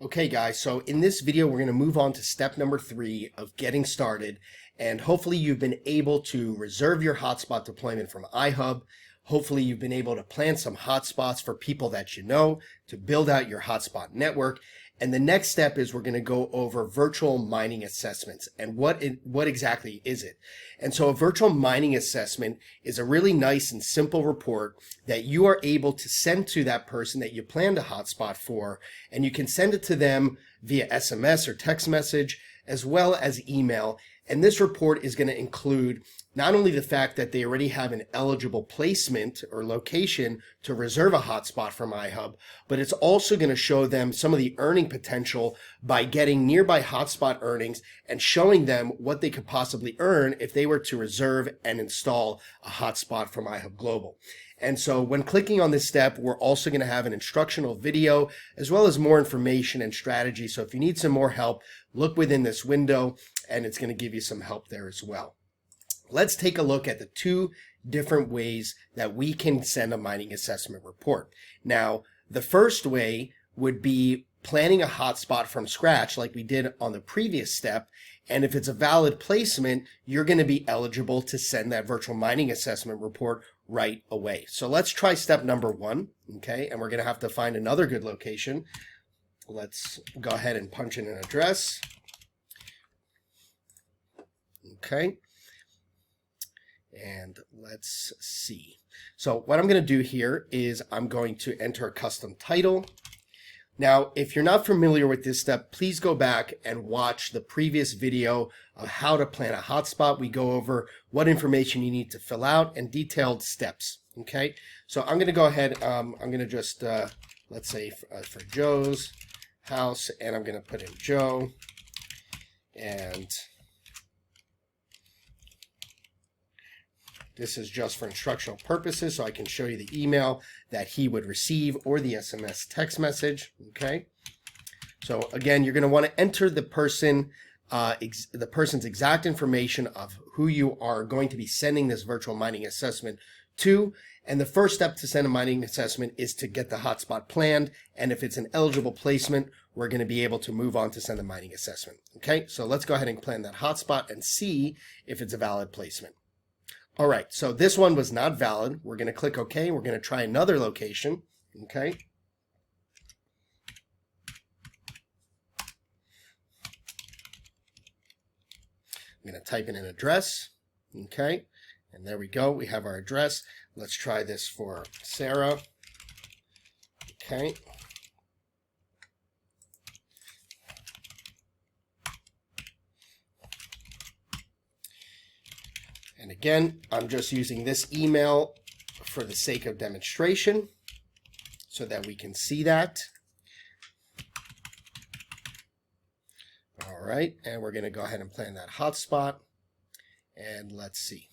Okay guys, so in this video we're going to move on to step number 3 of getting started, and hopefully you've been able to reserve your hotspot deployment from iHub. Hopefully you've been able to plan some hotspots for people that you know to build out your hotspot network. And the next step is we're going to go over virtual mining assessments and what exactly is it. And so a virtual mining assessment is a really nice and simple report that you are able to send to that person that you planned a hotspot for, and you can send it to them via SMS or text message as well as email. And this report is going to include not only the fact that they already have an eligible placement or location to reserve a hotspot from iHub, but it's also going to show them some of the earning potential by getting nearby hotspot earnings and showing them what they could possibly earn if they were to reserve and install a hotspot from iHub Global. And so when clicking on this step, we're also going to have an instructional video as well as more information and strategy. So if you need some more help, look within this window and it's going to give you some help there as well. Let's take a look at the two different ways that we can send a mining assessment report. Now, the first way would be planning a hotspot from scratch like we did on the previous step. And if it's a valid placement, you're going to be eligible to send that virtual mining assessment report right away. So let's try step number 1, okay? And we're going to have to find another good location. Let's go ahead and punch in an address. Okay. And let's see. So what I'm going to do here is I'm going to enter a custom title. Now, if you're not familiar with this step, please go back and watch the previous video of how to plan a hotspot. We go over what information you need to fill out and detailed steps. Okay, so I'm going to go ahead. I'm going to just, let's say for Joe's house, and I'm going to put in Joe, and this is just for instructional purposes, so I can show you the email that he would receive or the SMS text message. Okay. So again, you're going to want to enter the person's exact information of who you are going to be sending this virtual mining assessment to. And the first step to send a mining assessment is to get the hotspot planned. And if it's an eligible placement, we're going to be able to move on to send a mining assessment. Okay. So let's go ahead and plan that hotspot and see if it's a valid placement. All right, so this one was not valid. We're going to click OK. We're going to try another location. Okay. I'm going to type in an address. Okay. And there we go. We have our address. Let's try this for Sarah. Okay. And again, I'm just using this email for the sake of demonstration so that we can see that. All right, and we're going to go ahead and plan that hotspot. And let's see.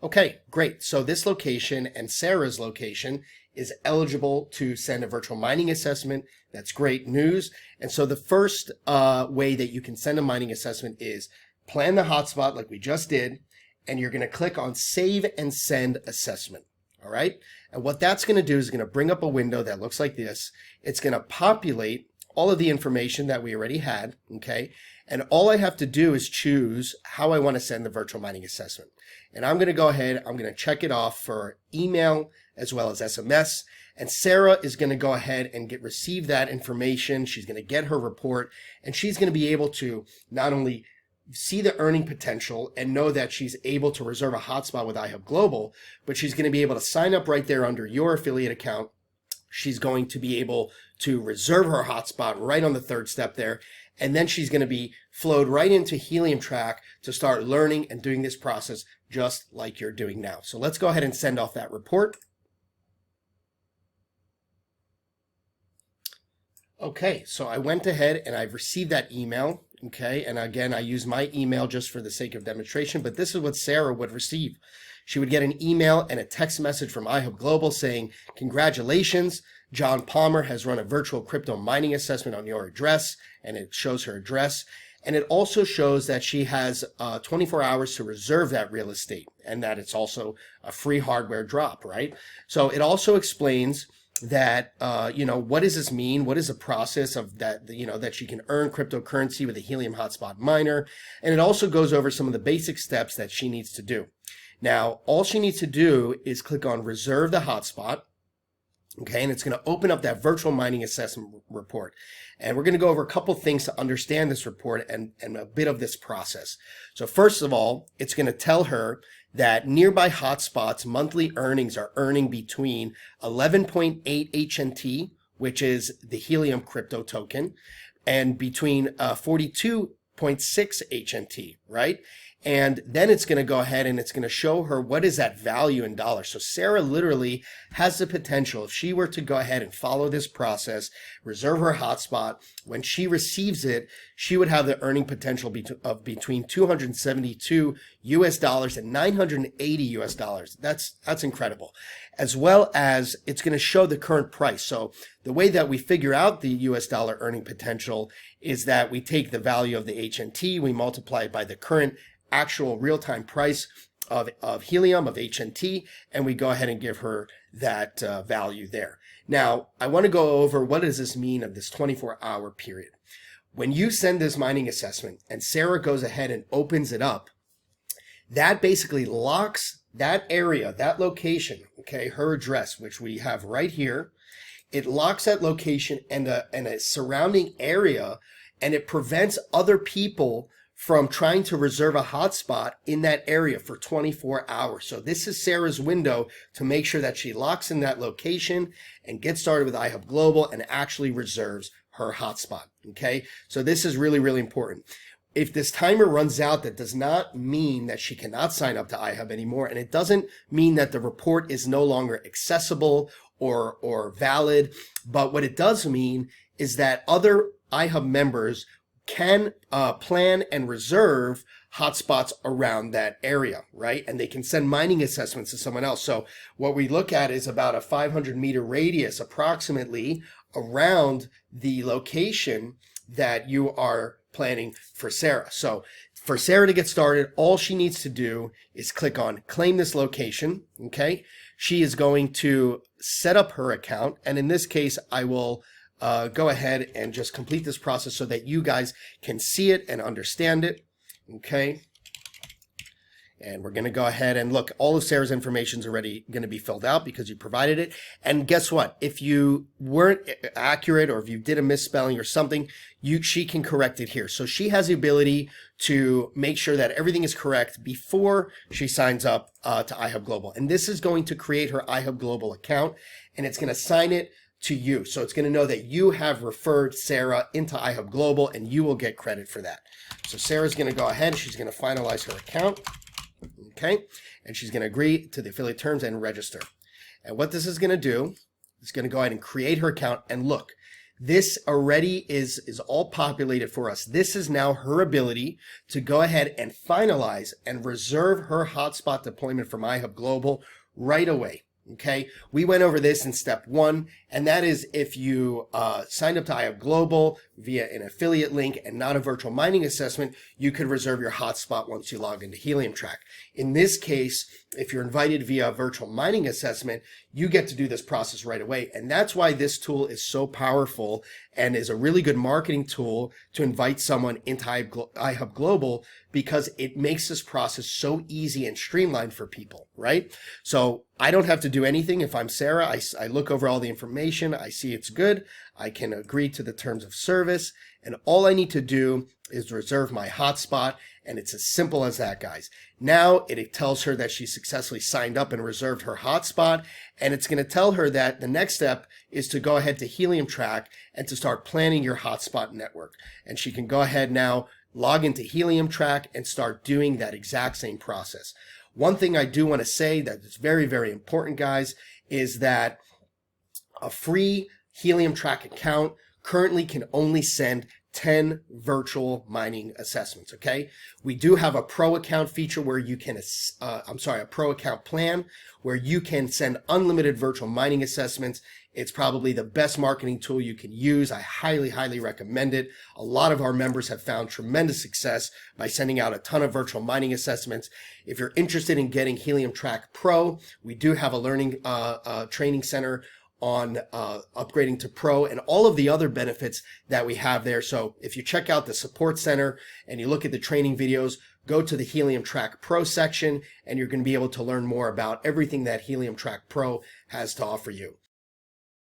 Okay, great. So this location and Sarah's location is eligible to send a virtual mining assessment. That's great news. And so the first way that you can send a mining assessment is plan the hotspot like we just did, and you're going to click on Save and Send Assessment. All right. And what that's going to do is going to bring up a window that looks like this. It's going to populate all of the information that we already had. Okay. And all I have to do is choose how I want to send the virtual mining assessment. And I'm going to go ahead, I'm going to check it off for email as well as SMS. And Sarah is going to go ahead and receive that information. She's going to get her report, and she's going to be able to not only see the earning potential and know that she's able to reserve a hotspot with iHub Global, but she's going to be able to sign up right there under your affiliate account. She's going to be able to reserve her hotspot right on the third step there. And then she's going to be flowed right into Helium Track to start learning and doing this process just like you're doing now. So let's go ahead and send off that report. Okay, so I went ahead and I've received that email. Okay, and again, I use my email just for the sake of demonstration, but this is what Sarah would receive. She would get an email and a text message from iHub Global saying, "Congratulations, John Palmer has run a virtual crypto mining assessment on your address," and it shows her address. And it also shows that she has 24 hours to reserve that real estate, and that it's also a free hardware drop, right? So it also explains that, what does this mean? What is the process of that, that she can earn cryptocurrency with a Helium hotspot miner. And it also goes over some of the basic steps that she needs to do. Now, all she needs to do is click on reserve the hotspot. Okay, and it's going to open up that virtual mining assessment report. And we're going to go over a couple things to understand this report and a bit of this process. So first of all, it's going to tell her that nearby hotspots monthly earnings are earning between 11.8 HNT, which is the Helium crypto token, and between 42.6 HNT, right? And then it's going to go ahead and it's going to show her what is that value in dollars. So Sarah literally has the potential, if she were to go ahead and follow this process, reserve her hotspot, when she receives it, she would have the earning potential of between 272 US dollars and 980 US dollars. That's incredible. As well as it's going to show the current price. So the way that we figure out the US dollar earning potential is that we take the value of the HNT, we multiply it by the current actual real-time price of Helium, of HNT, and we go ahead and give her that value there. Now, I want to go over what does this mean of this 24-hour period. When you send this mining assessment and Sarah goes ahead and opens it up, that basically locks that area, that location, okay, her address, which we have right here. It locks that location and a surrounding area, and it prevents other people from trying to reserve a hotspot in that area for 24 hours. So this is Sarah's window to make sure that she locks in that location and gets started with iHub Global and actually reserves her hotspot. Okay, so this is really, really important. If this timer runs out, that does not mean that she cannot sign up to iHub anymore, and it doesn't mean that the report is no longer accessible or valid. But what it does mean is that other iHub members can plan and reserve hotspots around that area, right? And they can send mining assessments to someone else. So what we look at is about a 500-meter radius approximately around the location that you are planning for Sarah. So for Sarah to get started, all she needs to do is click on claim this location, okay? She is going to set up her account, and in this case, I will go ahead and just complete this process so that you guys can see it and understand it. Okay. And we're going to go ahead and look, all of Sarah's information is already going to be filled out because you provided it. And guess what? If you weren't accurate or if you did a misspelling or something, she can correct it here. So she has the ability to make sure that everything is correct before she signs up to iHub Global. And this is going to create her iHub Global account, and it's going to sign it to you. So it's going to know that you have referred Sarah into iHub Global, and you will get credit for that. So Sarah's going to go ahead. She's going to finalize her account. Okay. And she's going to agree to the affiliate terms and register. And what this is going to do is going to go ahead and create her account. And look, this already is all populated for us. This is now her ability to go ahead and finalize and reserve her hotspot deployment from iHub Global right away. Okay, we went over this in step 1, and that is if you signed up to iHub Global via an affiliate link and not a virtual mining assessment, you could reserve your hotspot once you log into Helium Track. In this case, if you're invited via a virtual mining assessment, you get to do this process right away. And that's why this tool is so powerful and is a really good marketing tool to invite someone into iHub Global, because it makes this process so easy and streamlined for people, right? So I don't have to do anything. If I'm Sarah, I look over all the information, I see it's good, I can agree to the terms of service, and all I need to do is reserve my hotspot, and it's as simple as that, guys. Now it tells her that she successfully signed up and reserved her hotspot, and it's going to tell her that the next step is to go ahead to Helium Track and to start planning your hotspot network. And she can go ahead now, log into Helium Track and start doing that exact same process. One thing I do want to say that is very, very important, guys, is that a free Helium Track account currently can only send 10 virtual mining assessments. Okay. We do have a pro account feature where you can, a pro account plan where you can send unlimited virtual mining assessments. It's probably the best marketing tool you can use. I highly, highly recommend it. A lot of our members have found tremendous success by sending out a ton of virtual mining assessments. If you're interested in getting Helium Track Pro, we do have a learning training center on upgrading to Pro and all of the other benefits that we have there. So if you check out the support center and you look at the training videos, go to the Helium Track Pro section and you're going to be able to learn more about everything that Helium Track Pro has to offer you.